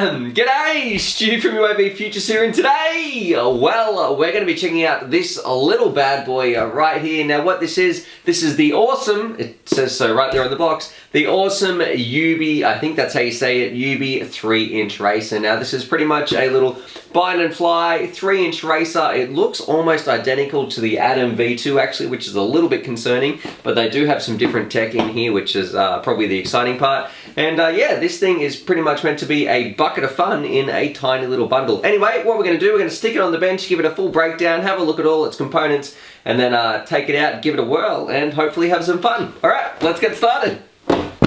G'day, Stu from UAVfutures here, and today, well, we're going to be checking out this little bad boy right here. Now what this is the awesome, it says so right there on the box, the awesome Youbi, I think that's how you say it, Youbi 3-inch racer. Now this is pretty much a little bind and fly 3-inch racer. It looks almost identical to the Atom V2 actually, which is a little bit concerning, but they do have some different tech in here, which is probably the exciting part. And yeah, this thing is pretty much meant to be a bucket of fun in a tiny little bundle. Anyway, what we're going to do, we're going to stick it on the bench, give it a full breakdown, have a look at all its components, and then take it out, give it a whirl, and hopefully have some fun. Alright, let's get started.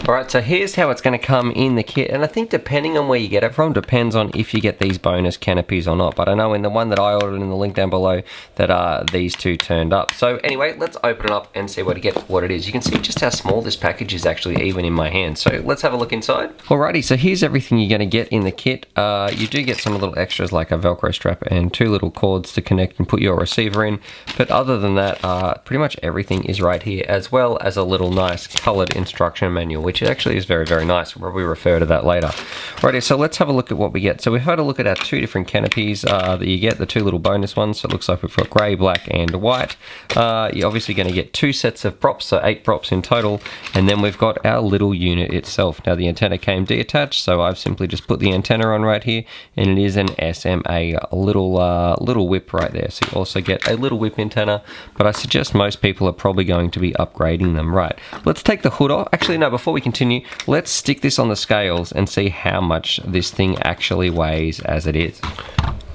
Alright, so here's how it's going to come in the kit, and I think depending on where you get it from, depends on if you get these bonus canopies or not, but I know in the one that I ordered in the link down below that these two turned up. So anyway, let's open it up and see what it is. You can see just how small this package is actually even in my hand, so let's have a look inside. Alrighty, so here's everything you're going to get in the kit. You do get some little extras like a velcro strap and two little cords to connect and put your receiver in, but other than that, pretty much everything is right here, as well as a little nice coloured instruction manual, which actually is very, very nice. We'll probably refer to that later. Alrighty, so let's have a look at what we get. So we've had a look at our two different canopies that you get, the two little bonus ones. So it looks like we've got grey, black, and white. You're obviously going to get two sets of props, so 8 props in total. And then we've got our little unit itself. Now the antenna came detached, so I've simply just put the antenna on right here, and it is an SMA, a little whip right there. So you also get a little whip antenna, but I suggest most people are probably going to be upgrading them. Right, let's take the hood off. Actually, no, before we continue, let's stick this on the scales and see how much this thing actually weighs as it is.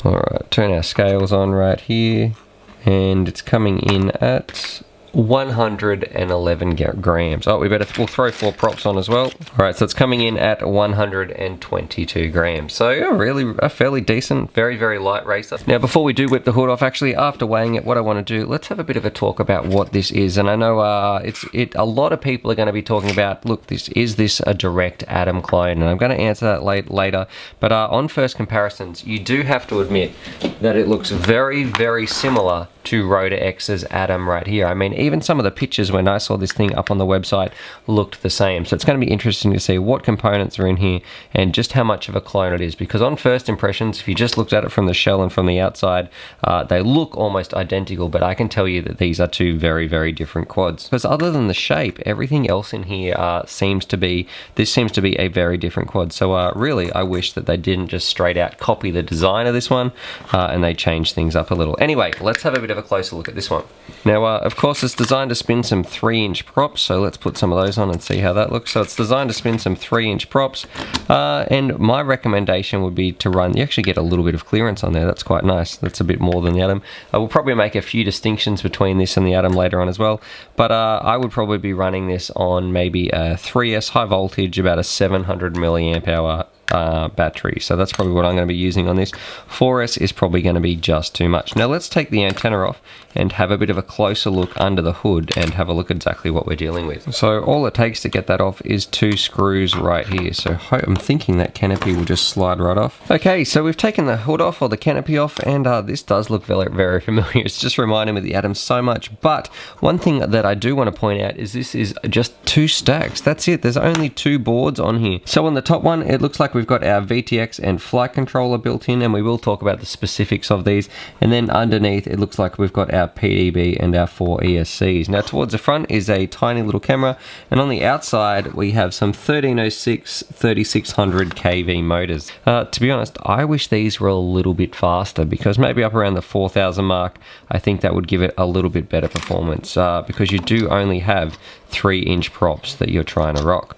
Alright, turn our scales on right here, and it's coming in at 111 grams. Oh, we'll throw 4 props on as well. Alright, so it's coming in at 122 grams. So really a fairly decent, very, very light racer. Now before we do whip the hood off, actually after weighing it, what I want to do, let's have a bit of a talk about what this is. And I know a lot of people are going to be talking about, look, is this a direct Atom clone? And I'm going to answer that later. But on first comparisons, you do have to admit that it looks very, very similar to Rotor X's Atom right here. I mean, even some of the pictures when I saw this thing up on the website looked the same. So it's going to be interesting to see what components are in here and just how much of a clone it is. Because on first impressions, if you just looked at it from the shell and from the outside, they look almost identical, but I can tell you that these are two very, very different quads. Because other than the shape, everything else in here seems to be a very different quad. So really, I wish that they didn't just straight out copy the design of this one and they changed things up a little. Anyway, let's have a bit of a closer look at this one. Now, of course, it's designed to spin some 3-inch props, so let's put some of those on and see how that looks. So it's designed to spin some 3-inch props, and my recommendation would be to run, you actually get a little bit of clearance on there, that's quite nice, that's a bit more than the Atom. I will probably make a few distinctions between this and the Atom later on as well, but I would probably be running this on maybe a 3S high voltage, about a 700 milliamp hour battery. So that's probably what I'm going to be using on this. 4S is probably going to be just too much. Now let's take the antenna off and have a bit of a closer look under the hood and have a look exactly what we're dealing with. So all it takes to get that off is 2 screws right here. So I'm thinking that canopy will just slide right off. Okay, so we've taken the hood off or the canopy off, and this does look very, very familiar. It's just reminding me of the Atom so much. But one thing that I do want to point out is this is just 2 stacks. That's it. There's only 2 boards on here. So on the top one, it looks like we've got our VTX and flight controller built in, and we will talk about the specifics of these. And then underneath, it looks like we've got our PDB and our 4 ESCs. Now towards the front is a tiny little camera, and on the outside we have some 1306 3600 kV motors. To be honest, I wish these were a little bit faster, because maybe up around the 4000 mark, I think that would give it a little bit better performance, because you do only have 3-inch props that you're trying to rock.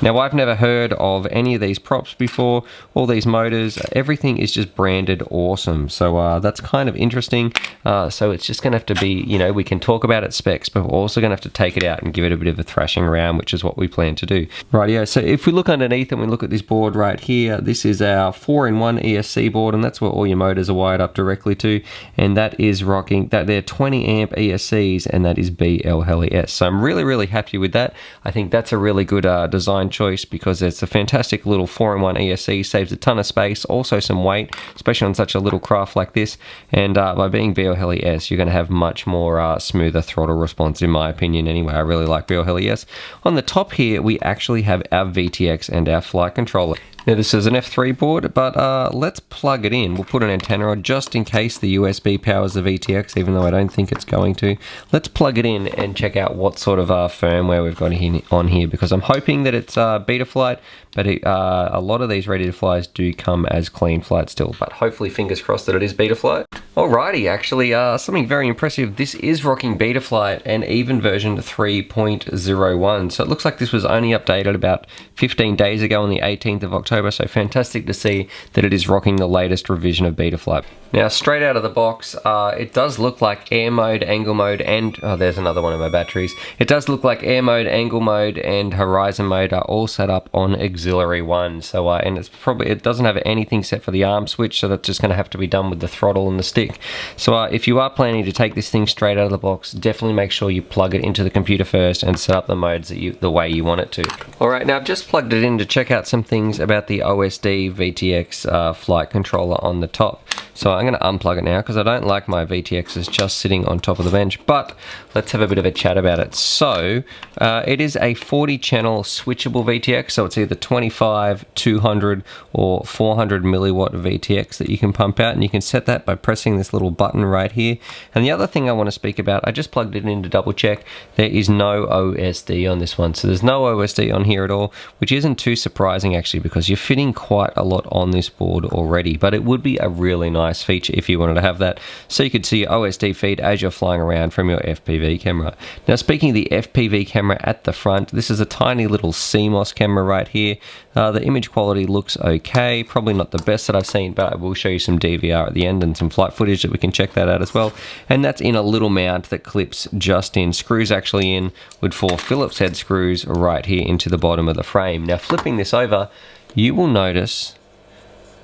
Now, I've never heard of any of these props before, all these motors, everything is just branded awesome. So that's kind of interesting. So it's just going to have to be, you know, we can talk about its specs, but we're also going to have to take it out and give it a bit of a thrashing around, which is what we plan to do. Rightio, so if we look underneath and we look at this board right here, this is our 4-in-1 ESC board, and that's where all your motors are wired up directly to, and that is rocking, that they're 20 amp ESCs, and that is BL-HELI-S. So I'm really, really happy with that. I think that's a really good design choice, because it's a fantastic little 4-in-1 ESC, saves a ton of space, also some weight, especially on such a little craft like this, and by being BL-HELI-S, you're going to have much more smoother throttle response, in my opinion anyway. I really like BL-HELI-S. On the top here, we actually have our VTX and our flight controller. Now this is an F3 board, but let's plug it in. We'll put an antenna on just in case the USB powers the VTX, even though I don't think it's going to. Let's plug it in and check out what sort of firmware we've got on here, because I'm hoping that it's Betaflight, but a lot of these ready to flies do come as clean flight still, but hopefully fingers crossed that it is Betaflight. Alrighty, actually something very impressive. This is rocking Betaflight and even version 3.01, so it looks like this was only updated about 15 days ago on the 18th of October, so fantastic to see that it is rocking the latest revision of Betaflight. Now straight out of the box, it does look like air mode, angle mode, and there's another one of my batteries. It does look like air mode, angle mode, and horizon mode are all set up on auxiliary 1. So and it doesn't have anything set for the arm switch, so that's just going to have to be done with the throttle and the stick. So if you are planning to take this thing straight out of the box, definitely make sure you plug it into the computer first and set up the modes the way you want it to. Alright, now I've just plugged it in to check out some things about the OSD VTX flight controller on the top. So I'm going to unplug it now because I don't like my VTXs just sitting on top of the bench, but let's have a bit of a chat about it. So it is a 40 channel switchable VTX, so it's either 25, 200 or 400 milliwatt VTX that you can pump out, and you can set that by pressing this little button right here. And the other thing I want to speak about, I just plugged it in to double check, there is no OSD on this one. So there's no OSD on here at all, which isn't too surprising actually, because you're fitting quite a lot on this board already, but it would be a really nice feature if you wanted to have that, so you could see your OSD feed as you're flying around from your FPV camera. Now speaking of the FPV camera at the front, this is a tiny little CMOS camera right here. The image quality looks okay, probably not the best that I've seen, but I will show you some DVR at the end and some flight footage that we can check that out as well. And that's in a little mount that clips just in. Screws actually in with 4 Phillips head screws right here into the bottom of the frame. Now flipping this over, you will notice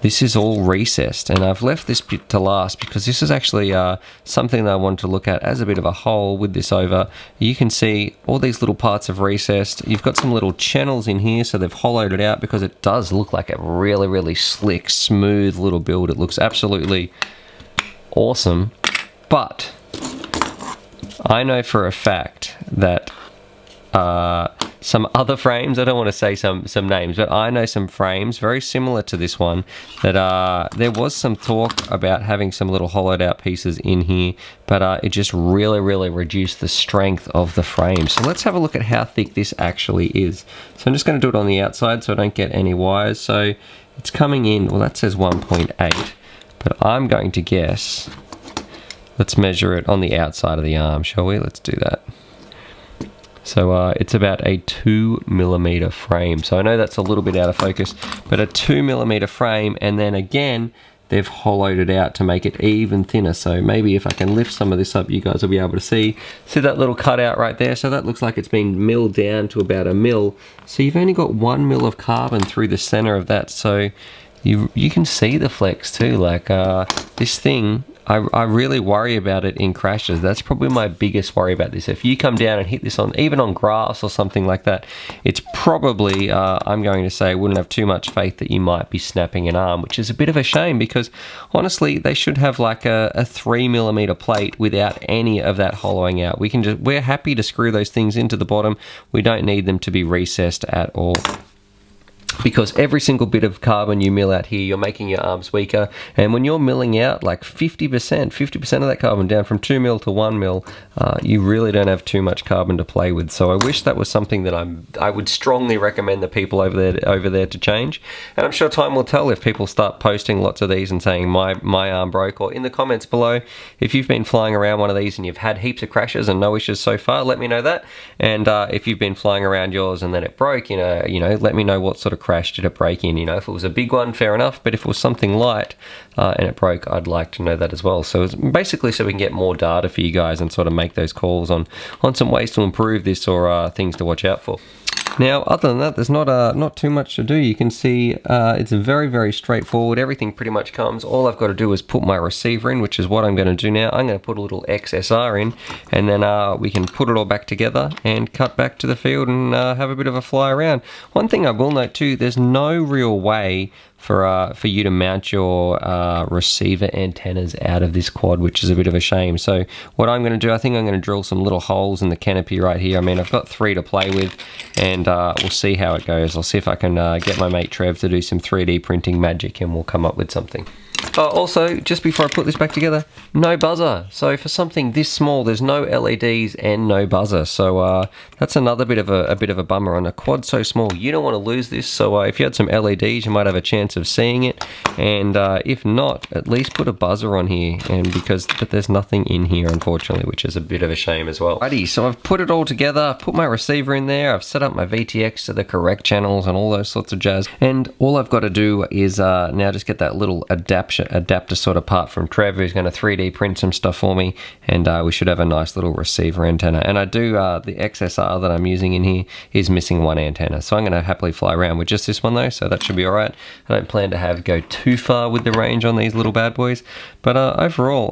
this is all recessed, and I've left this bit to last because this is actually something that I wanted to look at as a bit of a whole with this over. You can see all these little parts have recessed. You've got some little channels in here, so they've hollowed it out because it does look like a really, really slick, smooth little build. It looks absolutely awesome, but I know for a fact that some other frames, I don't want to say some names, but I know some frames very similar to this one that there was some talk about having some little hollowed out pieces in here, but it just really reduced the strength of the frame. So let's have a look at how thick this actually is. So I'm just going to do it on the outside so I don't get any wires. So it's coming in, well that says 1.8, but I'm going to guess, let's measure it on the outside of the arm, shall we? Let's do that. So it's about a 2mm frame. So I know that's a little bit out of focus, but a 2mm frame, and then again, they've hollowed it out to make it even thinner. So maybe if I can lift some of this up, you guys will be able to see that little cutout right there. So that looks like it's been milled down to about 1 mil. So you've only got 1 mil of carbon through the center of that. So you can see the flex too. Like this thing, I really worry about it in crashes. That's probably my biggest worry about this. If you come down and hit this on, even on grass or something like that, it's probably, I'm going to say, wouldn't have too much faith that you might be snapping an arm, which is a bit of a shame because honestly, they should have like a 3mm plate without any of that hollowing out. We're happy to screw those things into the bottom. We don't need them to be recessed at all, because every single bit of carbon you mill out here, you're making your arms weaker. And when you're milling out like 50% of that carbon down from 2 mil to 1 mil, you really don't have too much carbon to play with. So I wish that was something that I would strongly recommend the people over there to change. And I'm sure time will tell if people start posting lots of these and saying my arm broke, or in the comments below, if you've been flying around one of these and you've had heaps of crashes and no issues so far, let me know that. And if you've been flying around yours and then it broke, you know, let me know what sort of crash did it break in. You know, if it was a big one, fair enough, but if it was something light and it broke, I'd like to know that as well. So it's basically so we can get more data for you guys and sort of make those calls on some ways to improve this, or things to watch out for. Now, other than that, there's not too much to do. You can see it's very straightforward. Everything pretty much comes. All I've got to do is put my receiver in, which is what I'm going to do now. I'm going to put a little XSR in, and then we can put it all back together and cut back to the field and have a bit of a fly around. One thing I will note too, there's no real way for you to mount your receiver antennas out of this quad, which is a bit of a shame. So what I'm going to do, I think I'm going to drill some little holes in the canopy right here. I mean, I've got 3 to play with, and we'll see how it goes. I'll see if I can get my mate Trev to do some 3D printing magic, and we'll come up with something. Also, just before I put this back together, no buzzer. So for something this small, there's no LEDs and no buzzer. So that's another bit of a bummer on a quad so small. You don't want to lose this. So if you had some LEDs, you might have a chance of seeing it. And if not, at least put a buzzer on here. But there's nothing in here, unfortunately, which is a bit of a shame as well. Righty, so I've put it all together. I've put my receiver in there. I've set up my VTX to the correct channels and all those sorts of jazz. And all I've got to do is now just get that little adapter sort of part from Trev, who's going to 3D print some stuff for me, and we should have a nice little receiver antenna. And I do, the XSR that I'm using in here is missing 1 antenna, so I'm going to happily fly around with just this one though, so that should be alright. I don't plan to go too far with the range on these little bad boys, but overall,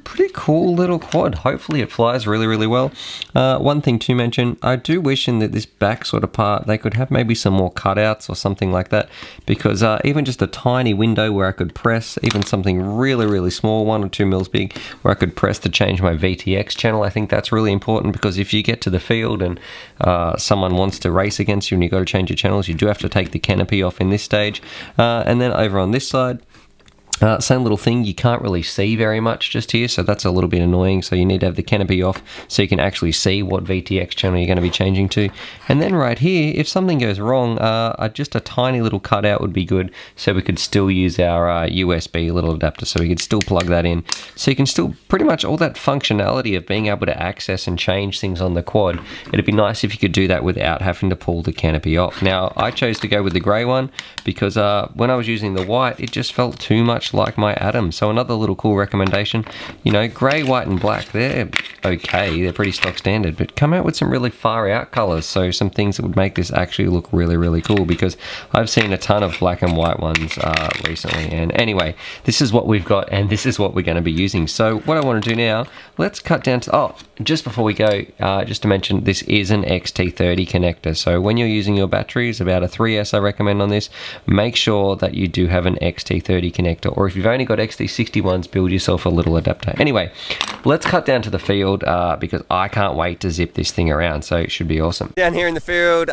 pretty cool little quad. Hopefully it flies really, really well. One thing to mention, I do wish in that this back sort of part, they could have maybe some more cutouts or something like that, because even just a tiny window where I could press, even something really, really small, 1 or 2 mils big, where I could press to change my VTX channel. I think that's really important, because if you get to the field and someone wants to race against you and you've got to change your channels, you do have to take the canopy off in this stage. And then over on this side, same little thing, you can't really see very much just here, so that's a little bit annoying. So you need to have the canopy off so you can actually see what VTX channel you're going to be changing to. And then right here, if something goes wrong, just a tiny little cutout would be good, so we could still use our USB little adapter, so we could still plug that in. So you can still, pretty much all that functionality of being able to access and change things on the quad, it'd be nice if you could do that without having to pull the canopy off. Now, I chose to go with the grey one because when I was using the white, it just felt too much like my Atom. So another little cool recommendation, you know, grey, white and black, they're okay, they're pretty stock standard, but come out with some really far out colors, so some things that would make this actually look really, really cool, because I've seen a ton of black and white ones recently. And anyway, this is what we've got, and this is what we're going to be using. So what I want to do now, let's cut down to, just before we go, just to mention, this is an XT30 connector, so when you're using your batteries, about a 3S I recommend on this, make sure that you do have an XT30 connector, or if you've only got XT61s, build yourself a little adapter. Anyway, let's cut down to the field because I can't wait to zip this thing around, so it should be awesome. Down here in the field,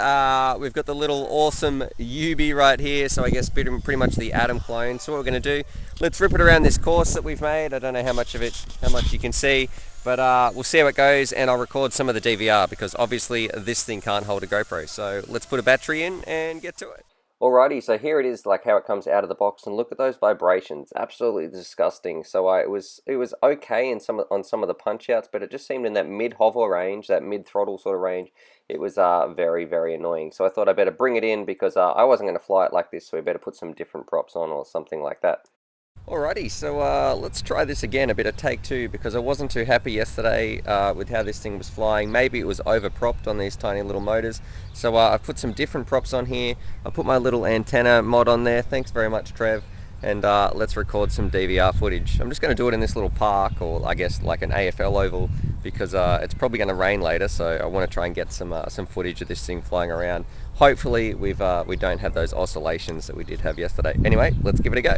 we've got the little awesome Youbi right here, so I guess pretty much the Atom clone. So what we're going to do, let's rip it around this course that we've made. I don't know how much you can see, but we'll see how it goes, and I'll record some of the DVR, because obviously this thing can't hold a GoPro. So let's put a battery in and get to it. Alrighty, so here it is, like how it comes out of the box, and look at those vibrations, absolutely disgusting. So it was okay on some of the punch outs, but it just seemed in that mid hover range, that mid throttle sort of range, it was very, very annoying. So I thought I better bring it in, because I wasn't going to fly it like this, so we better put some different props on or something like that. Alrighty, so let's try this again, a bit of take 2, because I wasn't too happy yesterday with how this thing was flying. Maybe it was over propped on these tiny little motors. So I've put some different props on here. I put my little antenna mod on there. Thanks very much, Trev. And let's record some DVR footage. I'm just going to do it in this little park, or I guess like an AFL oval, because it's probably going to rain later, so I want to try and get some footage of this thing flying around. Hopefully we don't have those oscillations that we did have yesterday. Anyway, let's give it a go.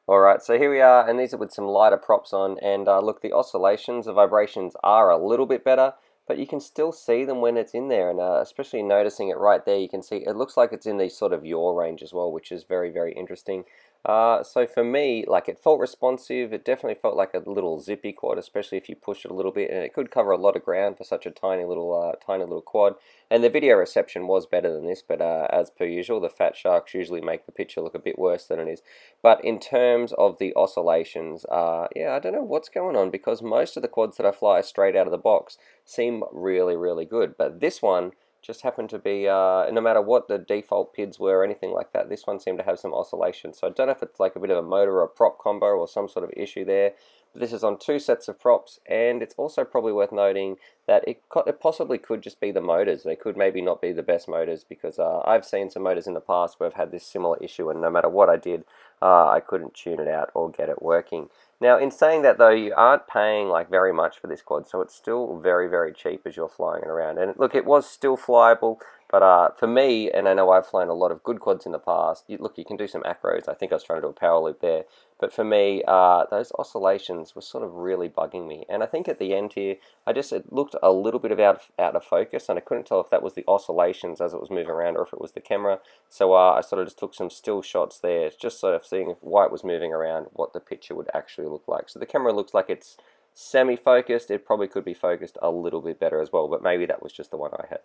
Alright, so here we are, and these are with some lighter props on, and look, the oscillations, the vibrations are a little bit better, but you can still see them when it's in there, and especially noticing it right there, you can see it looks like it's in the sort of yaw range as well, which is very, very interesting. So for me, like, it felt responsive. It definitely felt like a little zippy quad, especially if you push it a little bit, and it could cover a lot of ground for such a tiny little quad. And the video reception was better than this, but as per usual, the fat sharks usually make the picture look a bit worse than it is. But in terms of the oscillations, yeah, I don't know what's going on, because most of the quads that I fly straight out of the box seem really, really good. But this one just happened to be, no matter what the default PIDs were or anything like that, this one seemed to have some oscillation. So I don't know if it's like a bit of a motor or a prop combo or some sort of issue there. But this is on 2 sets of props, and it's also probably worth noting that it possibly could just be the motors. They could maybe not be the best motors, because I've seen some motors in the past where I've had this similar issue, and no matter what I did, I couldn't tune it out or get it working. Now, in saying that though, you aren't paying like very much for this quad, so it's still very, very cheap as you're flying it around. And look, it was still flyable, but for me, and I know I've flown a lot of good quads in the past, look, you can do some acros. I think I was trying to do a power loop there. But for me, those oscillations were sort of really bugging me. And I think at the end here, it looked a little bit out of focus, and I couldn't tell if that was the oscillations as it was moving around or if it was the camera. So I sort of just took some still shots there, just sort of seeing why it was moving around, what the picture would actually look like. So the camera looks like it's semi-focused. It probably could be focused a little bit better as well, but maybe that was just the one I had.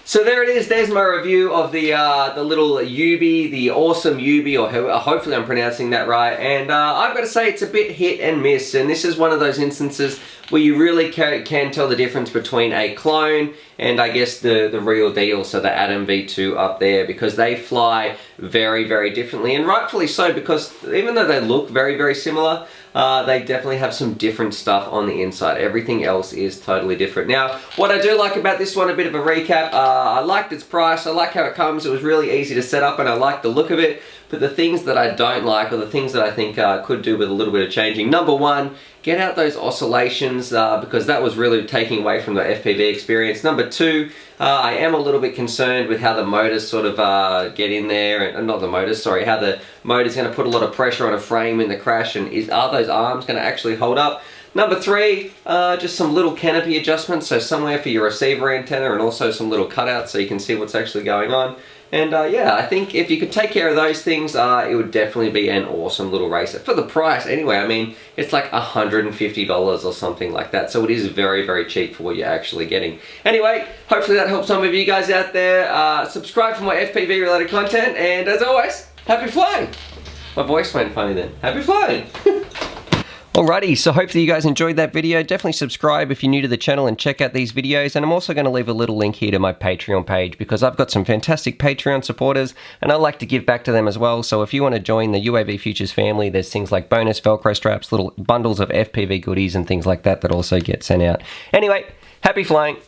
So there it is, there's my review of the little Youbi, the awesome Youbi, or hopefully I'm pronouncing that right, and I've got to say it's a bit hit and miss, and this is one of those instances where you really can tell the difference between a clone and I guess the real deal, so the Atom V2 up there, because they fly very, very differently, and rightfully so, because even though they look very, very similar, they definitely have some different stuff on the inside. Everything else is totally different. Now, what I do like about this one, a bit of a recap, I liked its price, I like how it comes, it was really easy to set up, and I like the look of it, but the things that I don't like, or the things that I think could do with a little bit of changing, number one, get out those oscillations, because that was really taking away from the FPV experience. Number two, I am a little bit concerned with how the motors sort of get in there, and not the motors, sorry, how the motor's going to put a lot of pressure on a frame in the crash, and are those arms going to actually hold up? Number three, just some little canopy adjustments, so somewhere for your receiver antenna, and also some little cutouts so you can see what's actually going on. And yeah, I think if you could take care of those things, it would definitely be an awesome little racer. For the price, anyway, I mean, it's like $150 or something like that. So it is very, very cheap for what you're actually getting. Anyway, hopefully that helps some of you guys out there. Subscribe for more FPV related content. And as always, happy flying. My voice went funny then. Happy flying. Alrighty, so hopefully you guys enjoyed that video. Definitely subscribe if you're new to the channel and check out these videos. And I'm also going to leave a little link here to my Patreon page, because I've got some fantastic Patreon supporters and I like to give back to them as well. So if you want to join the UAVfutures family, there's things like bonus Velcro straps, little bundles of FPV goodies and things like that that also get sent out. Anyway, happy flying.